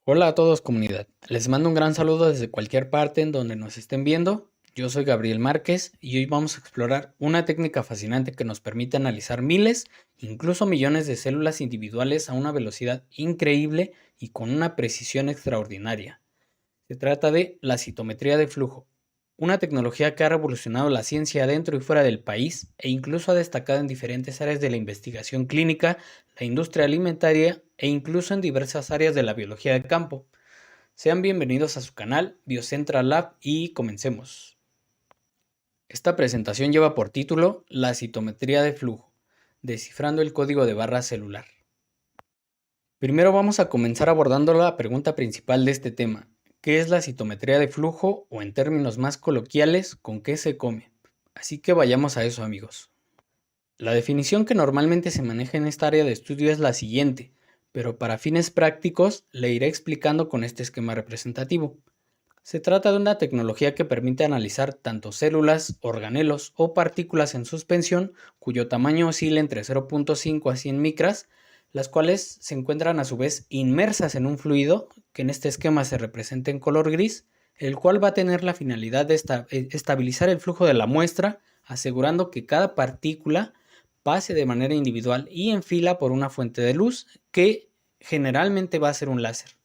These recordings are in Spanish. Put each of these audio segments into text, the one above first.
Hola a todos comunidad, les mando un gran saludo desde cualquier parte en donde nos estén viendo. Yo soy Gabriel Márquez y hoy vamos a explorar una técnica fascinante que nos permite analizar miles, incluso millones de células individuales a una velocidad increíble y con una precisión extraordinaria. Se trata de la citometría de flujo, una tecnología que ha revolucionado la ciencia dentro y fuera del país e incluso ha destacado en diferentes áreas de la investigación clínica, la industria alimentaria e incluso en diversas áreas de la biología de campo. Sean bienvenidos a su canal Biocentral Lab y comencemos. Esta presentación lleva por título La citometría de flujo, descifrando el código de barra celular. Primero vamos a comenzar abordando la pregunta principal de este tema. ¿Qué es la citometría de flujo o en términos más coloquiales, con qué se come? Así que vayamos a eso, amigos. La definición que normalmente se maneja en esta área de estudio es la siguiente, pero para fines prácticos le iré explicando con este esquema representativo. Se trata de una tecnología que permite analizar tanto células, organelos o partículas en suspensión cuyo tamaño oscila entre 0.5 a 100 micras, las cuales se encuentran a su vez inmersas en un fluido que en este esquema se representa en color gris, el cual va a tener la finalidad de estabilizar el flujo de la muestra, asegurando que cada partícula pase de manera individual y en fila por una fuente de luz que generalmente va a ser un láser.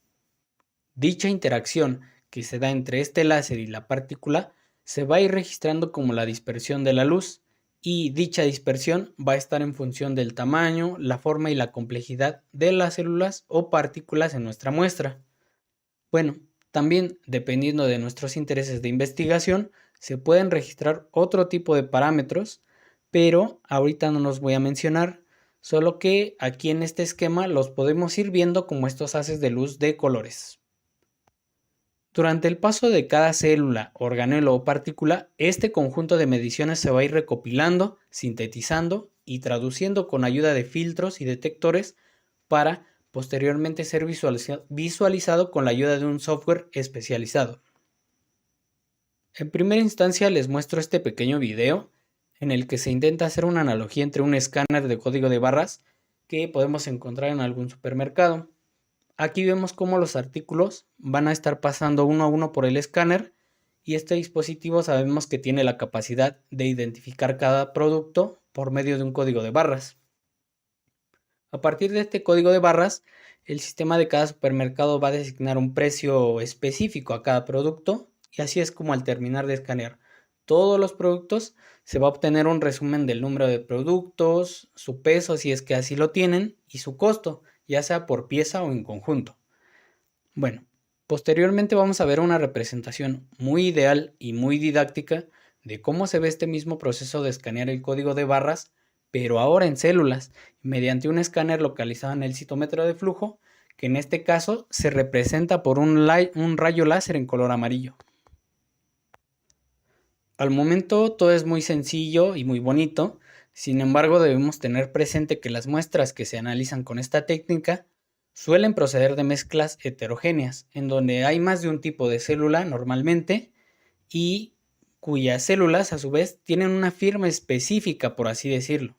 Dicha interacción que se da entre este láser y la partícula se va a ir registrando como la dispersión de la luz y dicha dispersión va a estar en función del tamaño, la forma y la complejidad de las células o partículas en nuestra muestra. Bueno, también dependiendo de nuestros intereses de investigación se pueden registrar otro tipo de parámetros, pero ahorita no los voy a mencionar, solo que aquí en este esquema los podemos ir viendo como estos haces de luz de colores. Durante el paso de cada célula, organelo o partícula, este conjunto de mediciones se va a ir recopilando, sintetizando y traduciendo con ayuda de filtros y detectores para posteriormente ser visualizado con la ayuda de un software especializado. En primera instancia les muestro este pequeño video en el que se intenta hacer una analogía entre un escáner de código de barras que podemos encontrar en algún supermercado. Aquí vemos cómo los artículos van a estar pasando uno a uno por el escáner y este dispositivo sabemos que tiene la capacidad de identificar cada producto por medio de un código de barras. A partir de este código de barras, el sistema de cada supermercado va a designar un precio específico a cada producto y así es como al terminar de escanear todos los productos se va a obtener un resumen del número de productos, su peso si es que así lo tienen y su costo, ya sea por pieza o en conjunto. Bueno, posteriormente vamos a ver una representación muy ideal y muy didáctica de cómo se ve este mismo proceso de escanear el código de barras, pero ahora en células, mediante un escáner localizado en el citómetro de flujo, que en este caso se representa por un rayo láser en color amarillo. Al momento todo es muy sencillo y muy bonito, sin embargo debemos tener presente que las muestras que se analizan con esta técnica suelen proceder de mezclas heterogéneas, en donde hay más de un tipo de célula normalmente y cuyas células a su vez tienen una firma específica, por así decirlo.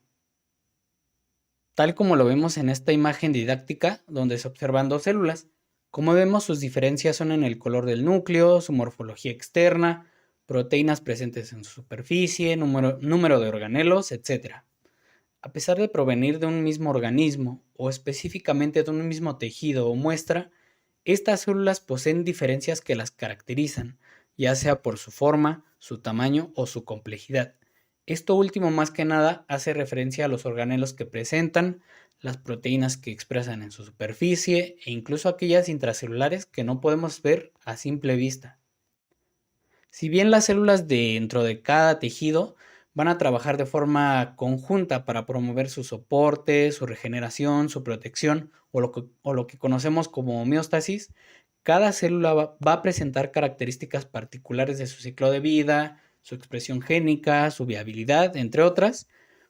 Tal como lo vemos en esta imagen didáctica donde se observan dos células. Como vemos, sus diferencias son en el color del núcleo, su morfología externa, proteínas presentes en su superficie, número de organelos, etc. A pesar de provenir de un mismo organismo o específicamente de un mismo tejido o muestra, estas células poseen diferencias que las caracterizan, ya sea por su forma, su tamaño o su complejidad. Esto último más que nada hace referencia a los organelos que presentan, las proteínas que expresan en su superficie e incluso aquellas intracelulares que no podemos ver a simple vista. Si bien las células dentro de cada tejido van a trabajar de forma conjunta para promover su soporte, su regeneración, su protección o lo que conocemos como homeostasis, cada célula va a presentar características particulares de su ciclo de vida, su expresión génica, su viabilidad, entre otras,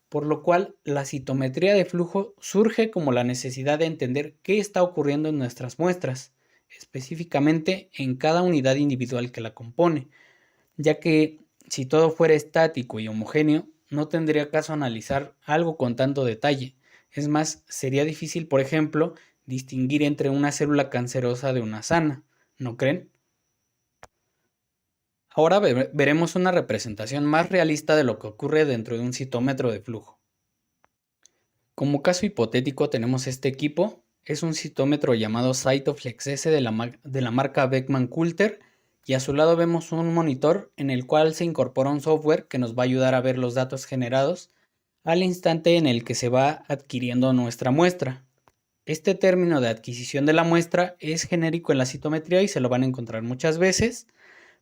por lo cual la citometría de flujo surge como la necesidad de entender qué está ocurriendo en nuestras muestras, específicamente en cada unidad individual que la compone, ya que si todo fuera estático y homogéneo, no tendría caso analizar algo con tanto detalle. Es más, sería difícil, por ejemplo, distinguir entre una célula cancerosa de una sana, ¿no creen? Ahora veremos una representación más realista de lo que ocurre dentro de un citómetro de flujo. Como caso hipotético tenemos este equipo, es un citómetro llamado Cytoflex S de la marca Beckman Coulter, y a su lado vemos un monitor en el cual se incorpora un software que nos va a ayudar a ver los datos generados al instante en el que se va adquiriendo nuestra muestra. Este término de adquisición de la muestra es genérico en la citometría y se lo van a encontrar muchas veces,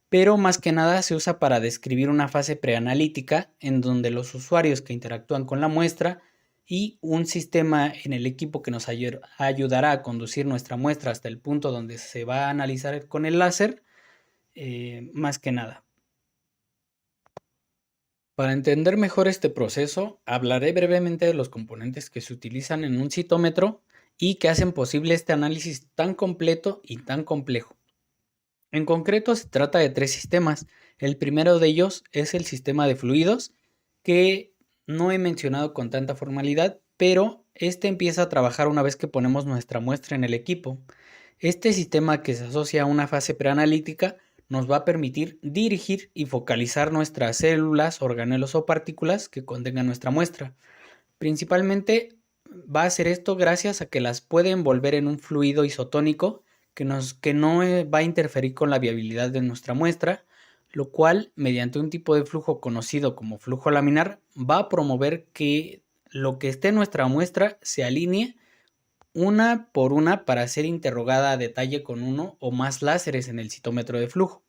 pero más que nada se usa para describir una fase preanalítica en donde los usuarios que interactúan con la muestra y un sistema en el equipo que nos ayudará a conducir nuestra muestra hasta el punto donde se va a analizar con el láser, más que nada. Para entender mejor este proceso, hablaré brevemente de los componentes que se utilizan en un citómetro y que hacen posible este análisis tan completo y tan complejo. En concreto, se trata de 3 sistemas. El primero de ellos es el sistema de fluidos, que no he mencionado con tanta formalidad, pero este empieza a trabajar una vez que ponemos nuestra muestra en el equipo. Este sistema, que se asocia a una fase preanalítica, nos va a permitir dirigir y focalizar nuestras células, organelos o partículas que contengan nuestra muestra. Principalmente va a hacer esto gracias a que las puede envolver en un fluido isotónico que no va a interferir con la viabilidad de nuestra muestra, lo cual, mediante un tipo de flujo conocido como flujo laminar, va a promover que lo que esté en nuestra muestra se alinee una por una para ser interrogada a detalle con uno o más láseres en el citómetro de flujo.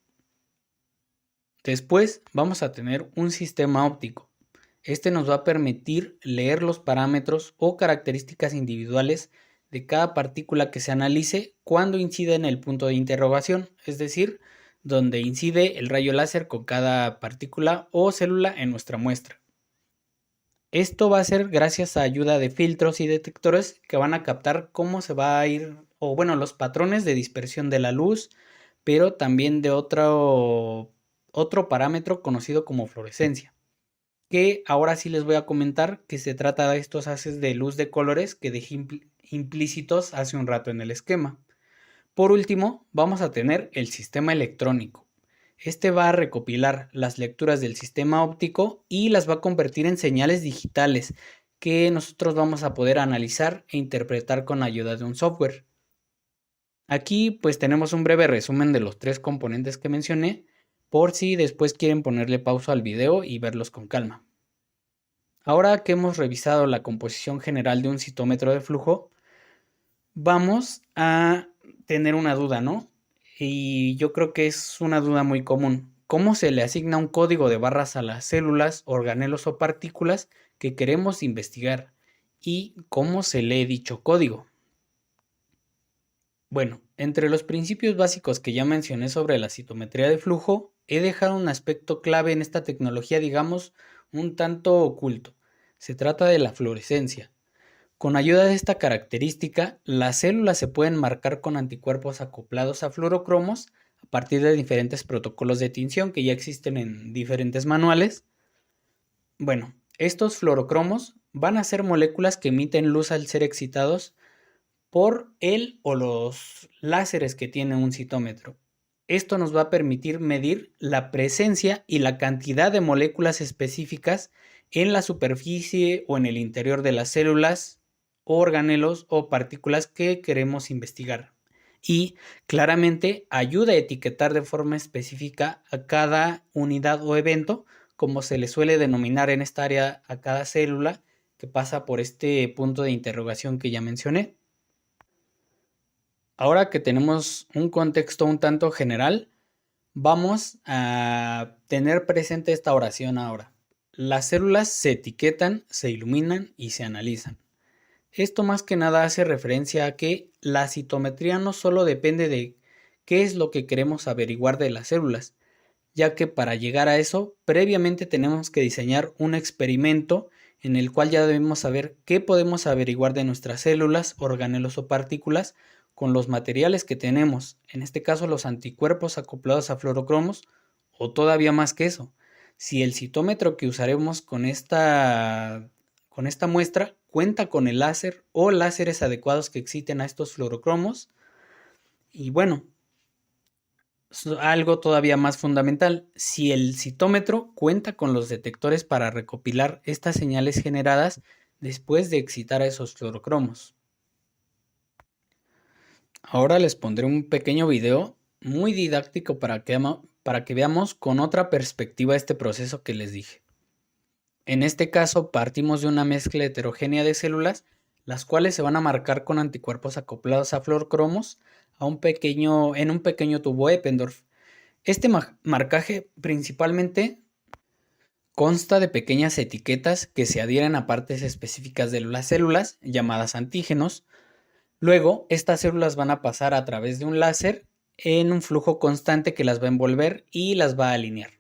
Después vamos a tener un sistema óptico. Este nos va a permitir leer los parámetros o características individuales de cada partícula que se analice cuando incide en el punto de interrogación, es decir, donde incide el rayo láser con cada partícula o célula en nuestra muestra. Esto va a ser gracias a ayuda de filtros y detectores que van a captar cómo se va a ir, o bueno, los patrones de dispersión de la luz, pero también de otro parámetro conocido como fluorescencia, que ahora sí les voy a comentar que se trata de estos haces de luz de colores que dejé implícitos hace un rato en el esquema. Por último, vamos a tener el sistema electrónico. Este va a recopilar las lecturas del sistema óptico y las va a convertir en señales digitales que nosotros vamos a poder analizar e interpretar con ayuda de un software. Aquí pues tenemos un breve resumen de los 3 componentes que mencioné, por si después quieren ponerle pausa al video y verlos con calma. Ahora que hemos revisado la composición general de un citómetro de flujo, vamos a tener una duda, ¿no? Y yo creo que es una duda muy común. ¿Cómo se le asigna un código de barras a las células, organelos o partículas que queremos investigar? ¿Y cómo se lee dicho código? Bueno, entre los principios básicos que ya mencioné sobre la citometría de flujo, he dejado un aspecto clave en esta tecnología, digamos, un tanto oculto. Se trata de la fluorescencia. Con ayuda de esta característica, las células se pueden marcar con anticuerpos acoplados a fluorocromos a partir de diferentes protocolos de tinción que ya existen en diferentes manuales. Bueno, estos fluorocromos van a ser moléculas que emiten luz al ser excitados por el o los láseres que tiene un citómetro. Esto nos va a permitir medir la presencia y la cantidad de moléculas específicas en la superficie o en el interior de las células, organelos o partículas que queremos investigar. Y claramente ayuda a etiquetar de forma específica a cada unidad o evento, como se le suele denominar en esta área a cada célula que pasa por este punto de interrogación que ya mencioné. Ahora que tenemos un contexto un tanto general, vamos a tener presente esta oración ahora. Las células se etiquetan, se iluminan y se analizan. Esto más que nada hace referencia a que la citometría no solo depende de qué es lo que queremos averiguar de las células, ya que para llegar a eso, previamente tenemos que diseñar un experimento en el cual ya debemos saber qué podemos averiguar de nuestras células, organelos o partículas con los materiales que tenemos, en este caso los anticuerpos acoplados a fluorocromos, o todavía más que eso, si el citómetro que usaremos con esta muestra cuenta con el láser o láseres adecuados que exciten a estos fluorocromos. Y bueno, algo todavía más fundamental, si el citómetro cuenta con los detectores para recopilar estas señales generadas después de excitar a esos fluorocromos. Ahora les pondré un pequeño video muy didáctico para que veamos con otra perspectiva este proceso que les dije. En este caso partimos de una mezcla heterogénea de células, las cuales se van a marcar con anticuerpos acoplados a fluorocromos en un pequeño tubo Eppendorf. Este marcaje principalmente consta de pequeñas etiquetas que se adhieren a partes específicas de las células, llamadas antígenos. Luego, estas células van a pasar a través de un láser en un flujo constante que las va a envolver y las va a alinear.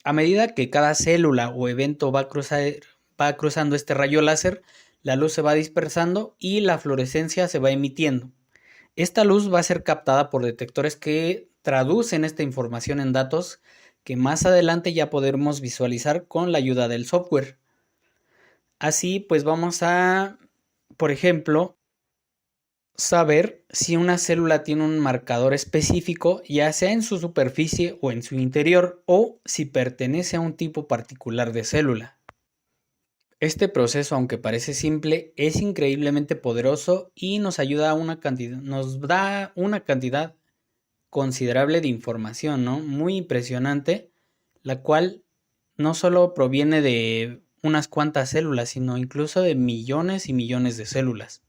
A medida que cada célula o evento va cruzando este rayo láser, la luz se va dispersando y la fluorescencia se va emitiendo. Esta luz va a ser captada por detectores que traducen esta información en datos que más adelante ya podremos visualizar con la ayuda del software. Así pues vamos a, por ejemplo, saber si una célula tiene un marcador específico, ya sea en su superficie o en su interior, o si pertenece a un tipo particular de célula. Este proceso, aunque parece simple, es increíblemente poderoso y nos da una cantidad considerable de información, ¿no? Muy impresionante, la cual no solo proviene de unas cuantas células, sino incluso de millones y millones de células.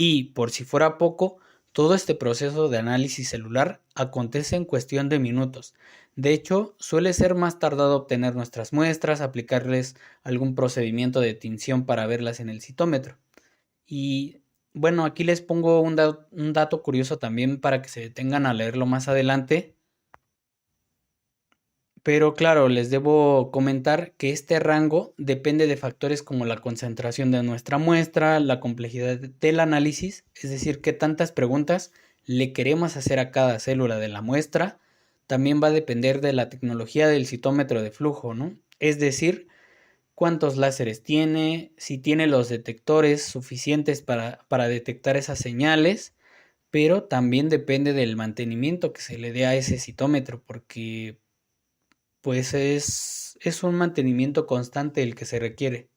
Y, por si fuera poco, todo este proceso de análisis celular acontece en cuestión de minutos. De hecho, suele ser más tardado obtener nuestras muestras, aplicarles algún procedimiento de tinción para verlas en el citómetro. Y bueno, aquí les pongo un dato curioso también para que se detengan a leerlo más adelante. Pero claro, les debo comentar que este rango depende de factores como la concentración de nuestra muestra, la complejidad del análisis, es decir, qué tantas preguntas le queremos hacer a cada célula de la muestra. También va a depender de la tecnología del citómetro de flujo, ¿no? Es decir, cuántos láseres tiene, si tiene los detectores suficientes para detectar esas señales, pero también depende del mantenimiento que se le dé a ese citómetro, porque pues es un mantenimiento constante el que se requiere.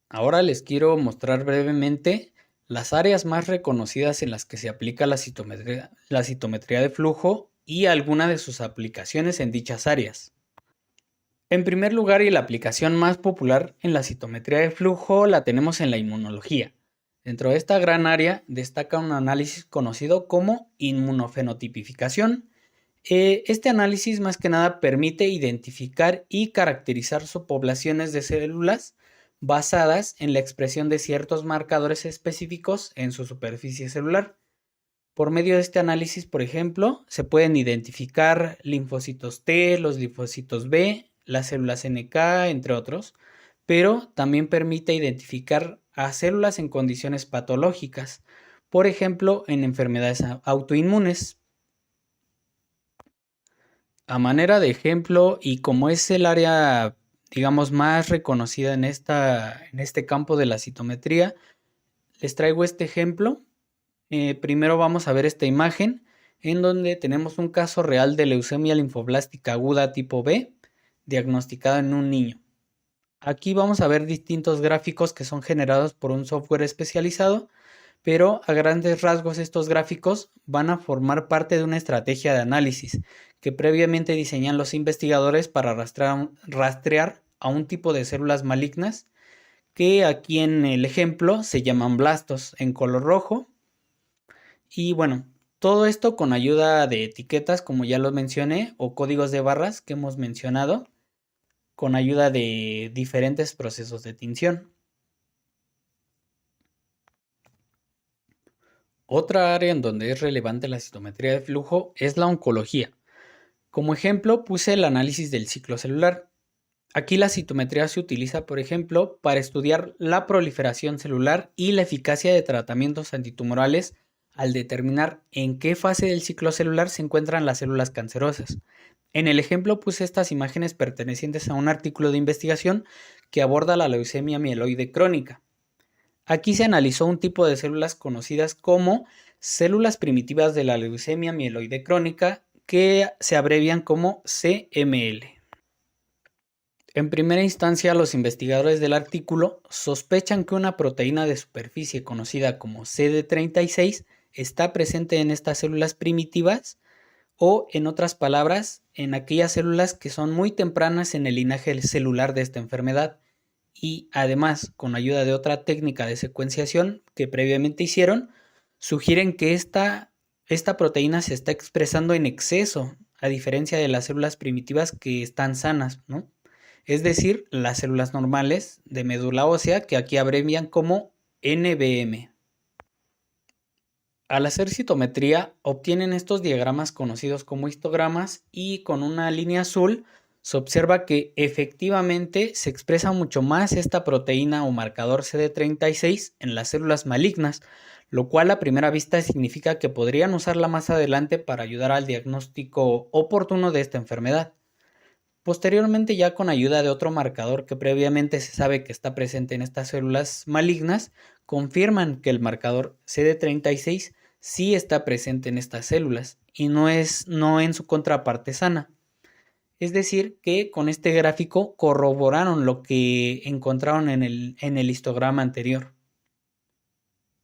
Ahora les quiero mostrar brevemente las áreas más reconocidas en las que se aplica la citometría de flujo y algunas de sus aplicaciones en dichas áreas. En primer lugar, y la aplicación más popular en la citometría de flujo la tenemos en la inmunología. Dentro de esta gran área destaca un análisis conocido como inmunofenotipificación. Este análisis más que nada permite identificar y caracterizar subpoblaciones de células basadas en la expresión de ciertos marcadores específicos en su superficie celular. Por medio de este análisis, por ejemplo, se pueden identificar linfocitos T, los linfocitos B, las células NK, entre otros, pero también permite identificar a células en condiciones patológicas, por ejemplo, en enfermedades autoinmunes. A manera de ejemplo, y como es el área, digamos, más reconocida en este campo de la citometría, les traigo este ejemplo. Primero vamos a ver esta imagen en donde tenemos un caso real de leucemia linfoblástica aguda tipo B, diagnosticado en un niño. Aquí vamos a ver distintos gráficos que son generados por un software especializado, pero a grandes rasgos estos gráficos van a formar parte de una estrategia de análisis que previamente diseñan los investigadores para rastrear a un tipo de células malignas que aquí en el ejemplo se llaman blastos en color rojo. Y bueno, todo esto con ayuda de etiquetas, como ya lo mencioné, o códigos de barras que hemos mencionado, con ayuda de diferentes procesos de tinción. Otra área en donde es relevante la citometría de flujo es la oncología. Como ejemplo puse el análisis del ciclo celular. Aquí la citometría se utiliza, por ejemplo, para estudiar la proliferación celular y la eficacia de tratamientos antitumorales al determinar en qué fase del ciclo celular se encuentran las células cancerosas. En el ejemplo puse estas imágenes pertenecientes a un artículo de investigación que aborda la leucemia mieloide crónica. Aquí se analizó un tipo de células conocidas como células primitivas de la leucemia mieloide crónica, que se abrevian como CML. En primera instancia, los investigadores del artículo sospechan que una proteína de superficie conocida como CD36 está presente en estas células primitivas, o, en otras palabras, en aquellas células que son muy tempranas en el linaje celular de esta enfermedad, y además, con ayuda de otra técnica de secuenciación que previamente hicieron, sugieren que esta proteína se está expresando en exceso, a diferencia de las células primitivas que están sanas, ¿no? Es decir, las células normales de médula ósea, que aquí abrevian como NBM. Al hacer citometría, obtienen estos diagramas conocidos como histogramas, y con una línea azul se observa que efectivamente se expresa mucho más esta proteína o marcador CD36 en las células malignas, lo cual a primera vista significa que podrían usarla más adelante para ayudar al diagnóstico oportuno de esta enfermedad. Posteriormente, ya con ayuda de otro marcador que previamente se sabe que está presente en estas células malignas, confirman que el marcador CD36 sí está presente en estas células y no en su contraparte sana. Es decir, que con este gráfico corroboraron lo que encontraron en el histograma anterior.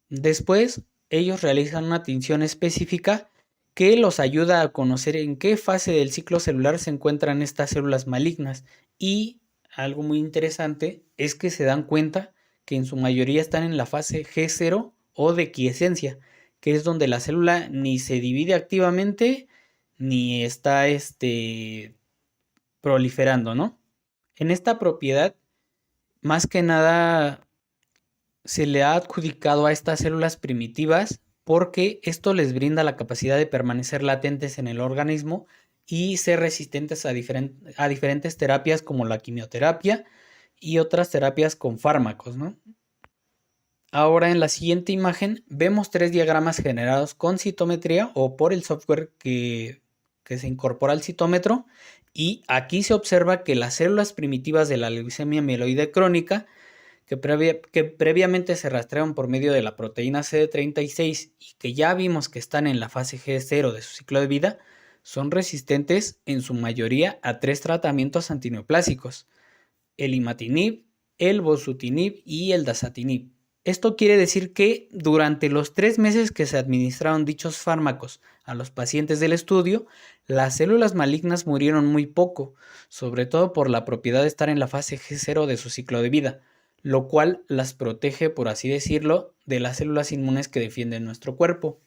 Después, ellos realizan una tinción específica que los ayuda a conocer en qué fase del ciclo celular se encuentran estas células malignas, y algo muy interesante es que se dan cuenta que en su mayoría están en la fase G0 o de quiescencia, que es donde la célula ni se divide activamente ni está proliferando, ¿no? En esta propiedad, más que nada, se le ha adjudicado a estas células primitivas porque esto les brinda la capacidad de permanecer latentes en el organismo y ser resistentes a diferentes terapias como la quimioterapia y otras terapias con fármacos, ¿no? Ahora, en la siguiente imagen vemos 3 diagramas generados con citometría o por el software que se incorpora al citómetro, y aquí se observa que las células primitivas de la leucemia mieloide crónica, que previamente se rastrearon por medio de la proteína CD36 y que ya vimos que están en la fase G0 de su ciclo de vida, son resistentes en su mayoría a 3 tratamientos antineoplásicos: el imatinib, el bosutinib y el dasatinib. Esto quiere decir que durante los 3 meses que se administraron dichos fármacos a los pacientes del estudio, las células malignas murieron muy poco, sobre todo por la propiedad de estar en la fase G0 de su ciclo de vida, lo cual las protege, por así decirlo, de las células inmunes que defienden nuestro cuerpo.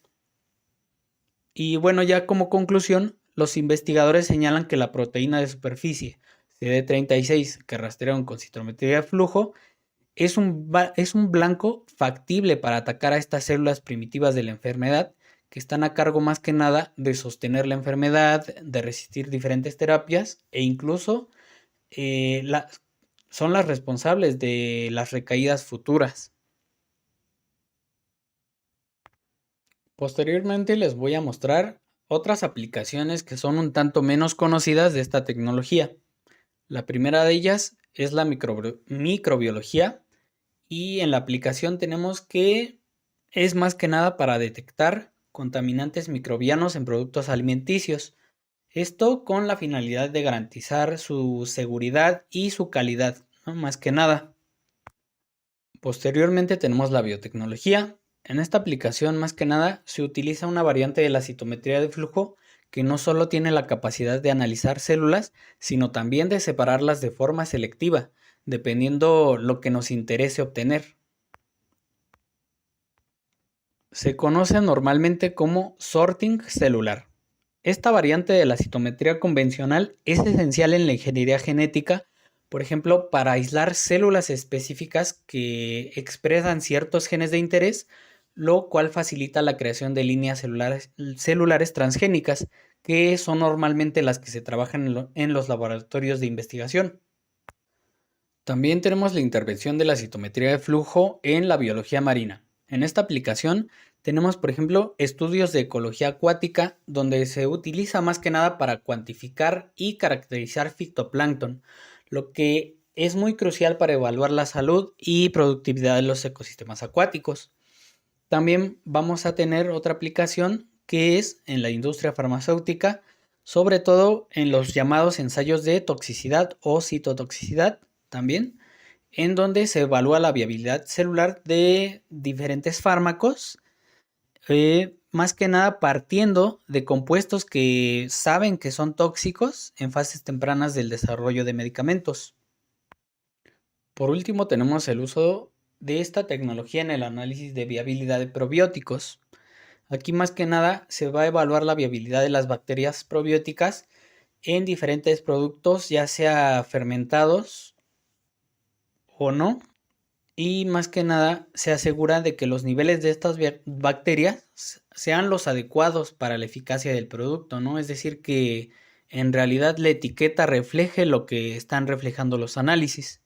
Y bueno, ya como conclusión, los investigadores señalan que la proteína de superficie CD36 que rastrearon con citometría de flujo es un blanco factible para atacar a estas células primitivas de la enfermedad, que están a cargo más que nada de sostener la enfermedad, de resistir diferentes terapias e incluso son las responsables de las recaídas futuras. Posteriormente les voy a mostrar otras aplicaciones que son un tanto menos conocidas de esta tecnología. La primera de ellas es la microbiología, y en la aplicación tenemos que es más que nada para detectar contaminantes microbianos en productos alimenticios. Esto con la finalidad de garantizar su seguridad y su calidad, ¿no? Más que nada. Posteriormente tenemos la biotecnología. En esta aplicación, más que nada, se utiliza una variante de la citometría de flujo que no solo tiene la capacidad de analizar células, sino también de separarlas de forma selectiva, dependiendo lo que nos interese obtener. Se conoce normalmente como sorting celular. Esta variante de la citometría convencional es esencial en la ingeniería genética, por ejemplo, para aislar células específicas que expresan ciertos genes de interés, lo cual facilita la creación de líneas celulares transgénicas, que son normalmente las que se trabajan en los laboratorios de investigación. También tenemos la intervención de la citometría de flujo en la biología marina. En esta aplicación Tenemos, por ejemplo, estudios de ecología acuática, donde se utiliza más que nada para cuantificar y caracterizar fitoplancton, lo que es muy crucial para evaluar la salud y productividad de los ecosistemas acuáticos. También vamos a tener otra aplicación que es en la industria farmacéutica, sobre todo en los llamados ensayos de toxicidad o citotoxicidad también, en donde se evalúa la viabilidad celular de diferentes fármacos, más que nada partiendo de compuestos que saben que son tóxicos en fases tempranas del desarrollo de medicamentos. Por último, tenemos el uso de esta tecnología en el análisis de viabilidad de probióticos. Aquí más que nada se va a evaluar la viabilidad de las bacterias probióticas en diferentes productos, ya sea fermentados o no. Y más que nada se asegura de que los niveles de estas bacterias sean los adecuados para la eficacia del producto, ¿no? Es decir, que en realidad la etiqueta refleje lo que están reflejando los análisis.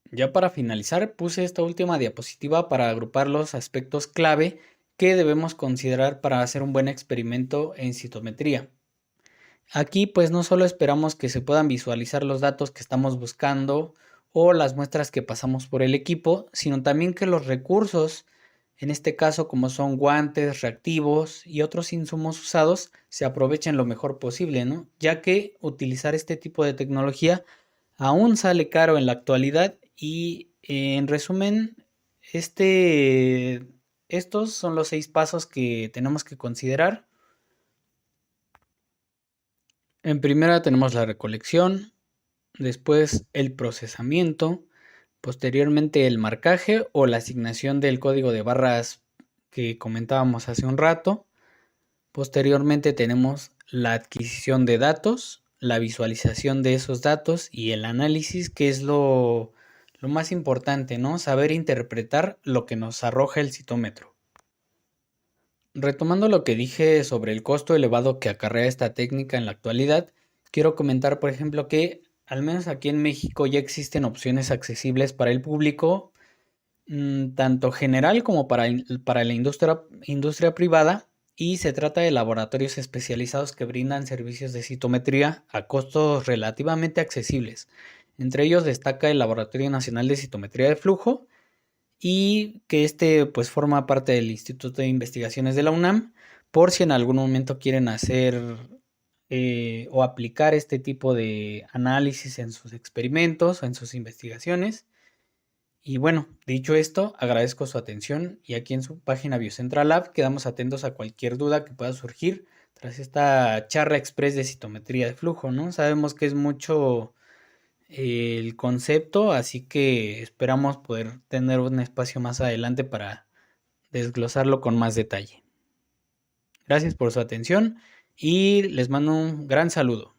Ya para finalizar, puse esta última diapositiva para agrupar los aspectos clave que debemos considerar para hacer un buen experimento en citometría. Aquí pues no solo esperamos que se puedan visualizar los datos que estamos buscando o las muestras que pasamos por el equipo, sino también que los recursos, en este caso como son guantes, reactivos y otros insumos usados, se aprovechen lo mejor posible, ¿no? Ya que utilizar este tipo de tecnología aún sale caro en la actualidad y en resumen, estos son los 6 pasos que tenemos que considerar. En primera tenemos la recolección, después el procesamiento, posteriormente el marcaje o la asignación del código de barras que comentábamos hace un rato. Posteriormente tenemos la adquisición de datos, la visualización de esos datos y el análisis, que es lo más importante, ¿no? Saber interpretar lo que nos arroja el citómetro. Retomando lo que dije sobre el costo elevado que acarrea esta técnica en la actualidad, quiero comentar, por ejemplo, que al menos aquí en México ya existen opciones accesibles para el público, tanto general como para la industria privada, y se trata de laboratorios especializados que brindan servicios de citometría a costos relativamente accesibles. Entre ellos destaca el Laboratorio Nacional de Citometría de Flujo, y que pues forma parte del Instituto de Investigaciones de la UNAM, por si en algún momento quieren hacer o aplicar este tipo de análisis en sus experimentos o en sus investigaciones. Y bueno, dicho esto, agradezco su atención y aquí en su página Biocentral Lab quedamos atentos a cualquier duda que pueda surgir tras esta charla express de citometría de flujo, ¿no? Sabemos que es mucho el concepto, así que esperamos poder tener un espacio más adelante para desglosarlo con más detalle. Gracias por su atención y les mando un gran saludo.